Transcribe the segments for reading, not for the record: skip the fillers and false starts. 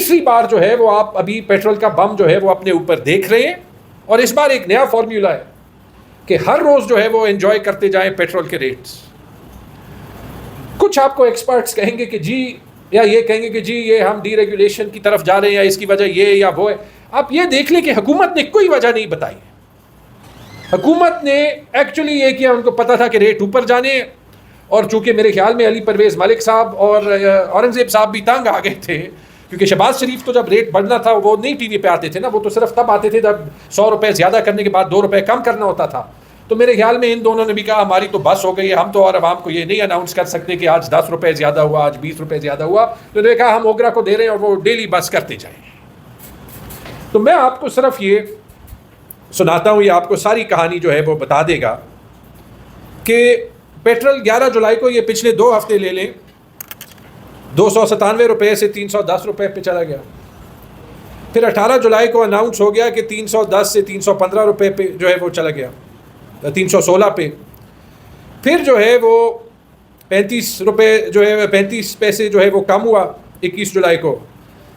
तीसरी बार जो है वो आप अभी पेट्रोल का बम जो है वो अपने ऊपर देख रहे हैं, और इस बार एक नया फॉर्मूला है कि हर रोज़ जो है वो एंजॉय करते जाएं पेट्रोल के रेट्स। कुछ आपको एक्सपर्ट्स कहेंगे कि जी, या ये कहेंगे कि जी ये हम डीरेगुलेशन की तरफ जा रहे हैं या इसकी वजह ये या वो है। आप ये देख लें कि हुकूमत ने कोई वजह नहीं बताई। हुकूमत ने एक्चुअली ये किया, उनको पता था कि रेट ऊपर जाने, और चूंकि मेरे ख्याल में अली परवेज़ मलिक साहब और औरंगज़ेब साहब भी तंग आ गए थे, क्योंकि शहबाज शरीफ तो जब रेट बढ़ना था वो नहीं टीवी पे आते थे ना, वो तो सिर्फ तब आते थे जब 100 रुपये ज़्यादा करने के बाद 2 रुपये कम करना होता था। तो मेरे ख्याल में इन दोनों ने भी कहा हमारी तो बस हो गई है, हम तो और आवाम को ये नहीं अनाउंस कर सकते कि आज 10 रुपये ज़्यादा हुआ, आज 20 रुपये ज़्यादा हुआ। तो उन्होंने कहा हम ओगरा को दे रहे हैं और वो डेली बस करते जाएँ। तो मैं आपको सिर्फ ये सुनाता हूँ, ये आपको सारी कहानी जो है वो बता देगा कि पेट्रोल 11 जुलाई को, ये पिछले 2 हफ्ते ले लें, 297 रुपये से 310 रुपये पे चला गया। फिर 18 जुलाई को अनाउंस हो गया कि 310 से 315 रुपये पे जो है वो चला गया, 316 पे। फिर जो है वो 35 रुपये जो है 35 पैसे जो है वो कम हुआ 21 जुलाई को।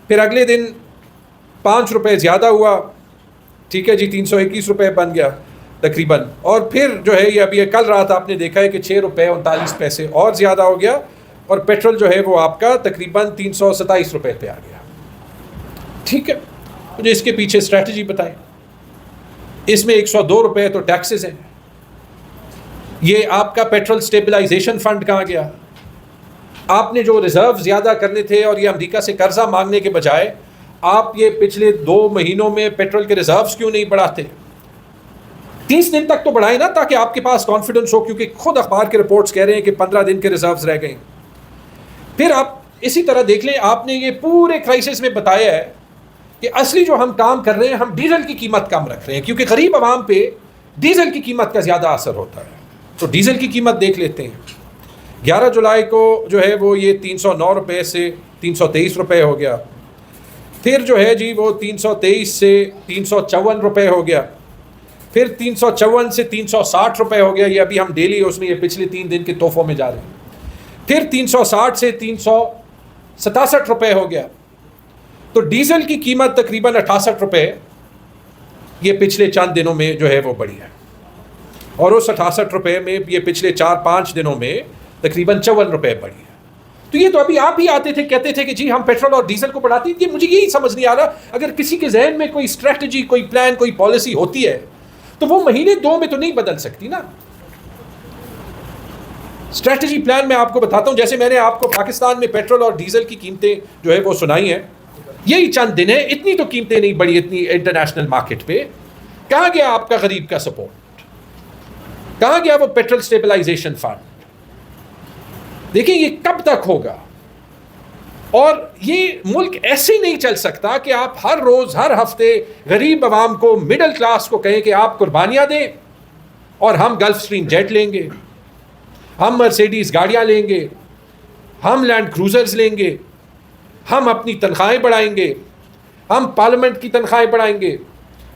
फिर अगले दिन 5 रुपये ज़्यादा हुआ, ठीक है जी, 321 रुपये बन गया तकरीबन। और फिर जो है ये अभी कल रात आपने देखा है कि 6 रुपये 39 पैसे और ज़्यादा हो गया, और पेट्रोल जो है वो आपका तकरीबन 327 रुपये पे आ गया। ठीक है, मुझे इसके पीछे स्ट्रैटेजी बताएं। इसमें 102 रुपये तो टैक्सेस हैं। ये आपका पेट्रोल स्टेबलाइजेशन फंड कहाँ गया? आपने जो रिजर्व ज़्यादा करने थे और ये अमेरिका से कर्जा मांगने के बजाय आप ये पिछले 2 महीनों में पेट्रोल के रिजर्व्स क्यों नहीं बढ़ाते? 30 दिन तक तो बढ़ाए ना, ताकि आपके पास कॉन्फिडेंस हो, क्योंकि खुद अखबार के रिपोर्ट्स कह रहे हैं कि 15 दिन के रिजर्व्स रह गए। फिर आप इसी तरह देख लें, आपने ये पूरे क्राइसिस में बताया है कि असली जो हम काम कर रहे हैं, हम डीजल की कीमत कम रख रहे हैं, क्योंकि गरीब आवाम पे डीजल की कीमत का ज़्यादा असर होता है। तो डीजल की कीमत देख लेते हैं। 11 जुलाई को जो है वो ये 309 रुपये से 323 रुपये हो गया। फिर जो है जी वो 323 से 354 रुपये हो गया। फिर 354 से 360 रुपये हो गया। ये अभी हम डेली उसमें ये पिछले 3 दिन के तोहफों में जा रहे हैं। फिर 360 से 367 रुपये हो गया। तो डीजल की कीमत तकरीबन 68 रुपये ये पिछले चंद दिनों में जो है वो बढ़ी है, और उस 68 रुपये में ये पिछले 4-5 दिनों में तकरीबन 54 रुपये बढ़ी है। तो ये तो अभी आप ही आते थे, कहते थे कि जी हम पेट्रोल और डीजल को बढ़ाते हैं। मुझे यही समझ नहीं आ रहा, अगर किसी के जहन में कोई स्ट्रैटेजी, कोई प्लान, कोई पॉलिसी होती है तो वो महीने 2 में तो नहीं बदल सकती ना। स्ट्रैटेजी प्लान मैं आपको बताता हूं। जैसे मैंने आपको पाकिस्तान में पेट्रोल और डीजल की कीमतें जो है वो सुनाई हैं, यही चंद दिन है, इतनी तो कीमतें नहीं बढ़ी इतनी इंटरनेशनल मार्केट पे। कहां गया आपका गरीब का सपोर्ट? कहां गया वो पेट्रोल स्टेबलाइजेशन फंड? देखिए ये कब तक होगा? और ये मुल्क ऐसे नहीं चल सकता कि आप हर रोज हर हफ्ते गरीब आवाम को, मिडिल क्लास को कहें कि आप कुर्बानियां दें और हम गल्फ स्ट्रीम जेट लेंगे, हम मर्सिडीज गाड़ियां लेंगे, हम लैंड क्रूजर्स लेंगे, हम अपनी तनख्वाहें बढ़ाएंगे, हम पार्लियामेंट की तनख्वाहें बढ़ाएंगे,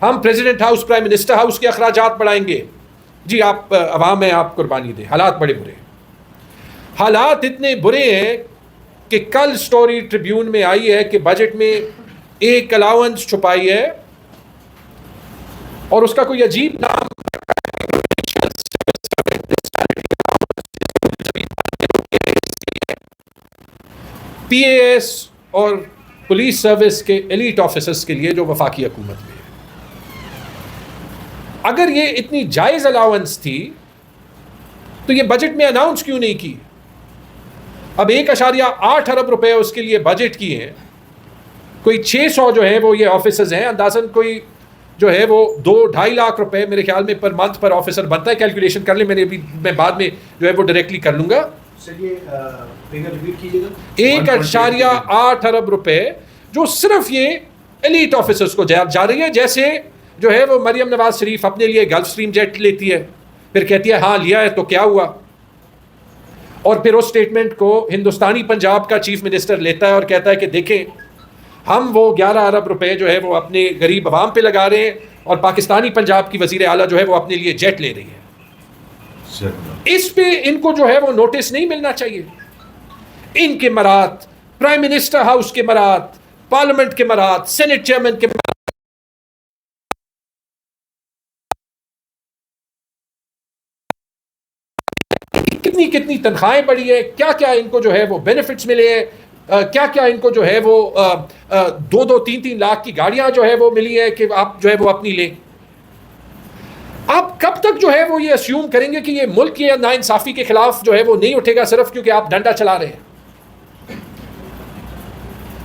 हम president house, prime minister house के अखराजात बढ़ाएंगे। जी आप अवाम है, आप कुर्बानी दें। हालात बड़े बुरे हैं। हालात इतने बुरे हैं कि कल स्टोरी ट्रिब्यून में आई है कि बजट में एक अलाउंस छुपाई है और उसका कोई अजीब नाम PAS और पुलिस सर्विस के एलीट ऑफिसर्स के लिए जो वफाकी हुकूमत में है। अगर ये इतनी जायज़ अलाउंस थी तो ये बजट में अनाउंस क्यों नहीं की? अब 1.8 अरब रुपए उसके लिए बजट किए हैं। कोई 600 जो है वो ये ऑफिसर्स हैं, अंदाजन कोई जो है वो 2-2.5 लाख रुपए मेरे ख्याल में पर मंथ पर ऑफिसर बनता है। कैलकुलेशन कर ले, मैं बाद में जो है वो डायरेक्टली कर लूँगा। 1.8 अरब रुपए जो सिर्फ ये एलीट ऑफिसर्स को जा रही है। जैसे जो है वो मरियम नवाज शरीफ अपने लिए गल्फ स्ट्रीम जेट लेती है, फिर कहती है हाँ लिया है तो क्या हुआ, और फिर उस स्टेटमेंट को हिंदुस्तानी पंजाब का चीफ मिनिस्टर लेता है और कहता है कि देखें हम वो 11 अरब रुपए जो है वो अपने गरीब आवाम पे लगा रहे हैं और पाकिस्तानी पंजाब की वजीर आला जो है वो अपने लिए जेट ले रही है। इस पे इनको जो है वो नोटिस नहीं मिलना चाहिए। इनके मरात, प्राइम मिनिस्टर हाउस के मरात, पार्लियामेंट के मराद, सेनेट चेयरमैन के कितनी कितनी तनख्वाहें बढ़ी है, क्या क्या इनको जो है वो बेनिफिट्स मिले हैं, क्या क्या इनको जो है वो 2-2, 3-3 लाख की गाड़ियां जो है वो मिली है कि आप जो है वो अपनी लें। आप कब तक जो है वो ये अस्यूम करेंगे कि ये मुल्क की नाइंसाफी के खिलाफ जो है वो नहीं उठेगा सिर्फ क्योंकि आप डंडा चला रहे हैं?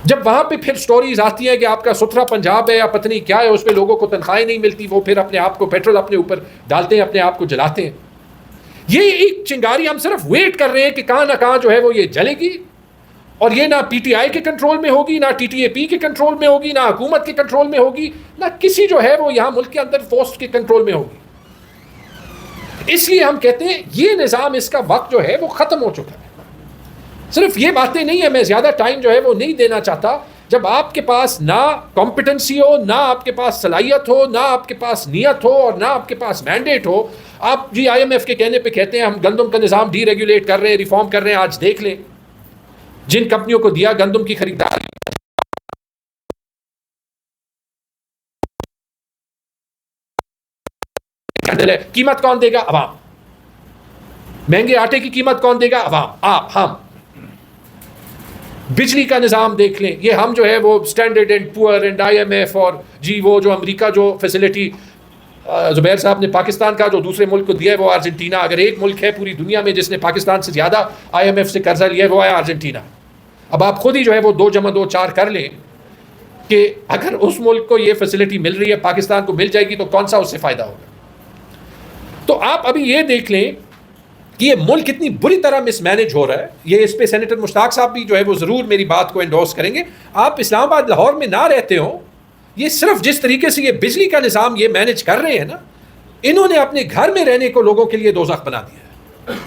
जब वहां पे फिर स्टोरीज आती हैं कि आपका सुथरा पंजाब है या पत्नी क्या है, उसमें लोगों को तनख्वाहें नहीं मिलती, वो फिर अपने आप को पेट्रोल अपने ऊपर डालते हैं, अपने आप को जलाते हैं। ये एक चिंगारी हम सिर्फ वेट कर रहे हैं कि कहां ना कहां जो है वो ये जलेगी, और ये ना पीटीआई के कंट्रोल में होगी, ना टीटीएपी के कंट्रोल में होगी, ना हुकूमत के कंट्रोल में होगी, ना किसी जो है वो यहां मुल्क के अंदर फोर्स के कंट्रोल में होगी। इसलिए हम कहते हैं ये निज़ाम, इसका वक्त जो है वो ख़त्म हो चुका है। सिर्फ ये बातें नहीं है, मैं ज़्यादा टाइम जो है वो नहीं देना चाहता। जब आपके पास ना कॉम्पिटेंसी हो, ना आपके पास सलाहियत हो, ना आपके पास नीयत हो, और ना आपके पास मैंडेट हो, आप जी IMF के कहने पे कहते हैं हम गंदम का निज़ाम डीरेगुलेट कर रहे हैं, रिफॉर्म कर रहे हैं। आज देख लें जिन कंपनियों को दिया गंदम की खरीदारी, कीमत कौन देगा? अवाम। महंगे आटे की कीमत कौन देगा? अवाम, आप, हम। बिजली का निज़ाम देख लें, ये हम जो है वो standard and poor and IMF और जी वो जो अमेरिका जो फैसिलिटी ज़ुबैर साहब ने पाकिस्तान का जो दूसरे मुल्क को दिया है वो अर्जेंटीना। अगर एक मुल्क है पूरी दुनिया में जिसने पाकिस्तान से ज़्यादा IMF से कर्जा लिया है वो है अर्जेंटीना। अब आप खुद ही जो है वो 2+2=4 कर लें कि अगर उस मुल्क को ये फैसिलिटी मिल रही है, पाकिस्तान को मिल जाएगी, तो कौन सा उससे फ़ायदा होगा? तो आप अभी ये देख लें कि ये मुल्क कितनी बुरी तरह मिसमैनेज हो रहा है। ये इस पे सेनेटर मुश्ताक साहब भी जो है वो ज़रूर मेरी बात को एंडोर्स करेंगे। आप इस्लामाबाद लाहौर में ना रहते हो, ये सिर्फ जिस तरीके से ये बिजली का निज़ाम ये मैनेज कर रहे हैं ना, इन्होंने अपने घर में रहने को लोगों के लिए दोज़ख बना दिया है।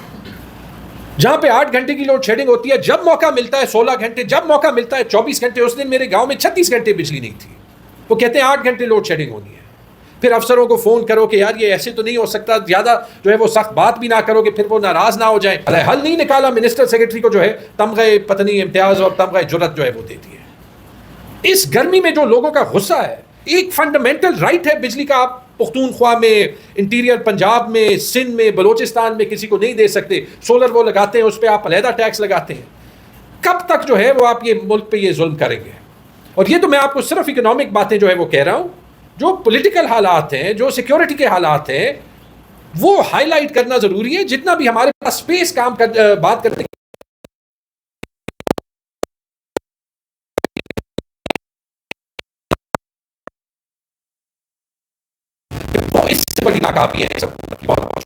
जहां पे 8 घंटे की लोड शेडिंग होती है, जब मौका मिलता है 16 घंटे, जब मौका मिलता है 24 घंटे। उस दिन मेरे गांव में 36 घंटे बिजली नहीं थी। वो कहते हैं 8 घंटे लोड शेडिंग होनी है। फिर अफसरों को फ़ोन करो कि यार ये ऐसे तो नहीं हो सकता, ज़्यादा जो है वो सख्त बात भी ना करोगे, फिर वो नाराज़ ना हो जाए। हल नहीं निकाला, मिनिस्टर सेक्रेटरी को जो है तमग़े पत्नी इम्तियाज़ और तमग़े जुर्रत जो है वो देती है। इस गर्मी में जो लोगों का गुस्सा है, एक फंडामेंटल राइट है बिजली का, आप पुख्तूनख्वा में, इंटीरियर पंजाब में, सिंध में, बलोचिस्तान में किसी को नहीं दे सकते। सोलर वो लगाते हैं, उस पर आप अलहदा टैक्स लगाते हैं। कब तक जो है वो आप ये मुल्क पे ये जुल्म करेंगे? और ये तो मैं आपको सिर्फ इकोनॉमिक बातें जो है वो कह रहा हूँ। जो पॉलिटिकल हालात हैं, जो सिक्योरिटी के हालात हैं, वो हाईलाइट करना ज़रूरी है। जितना भी हमारे पास स्पेस काम कर बात करते वो इससे बड़ी नाकामी है सब। बहुत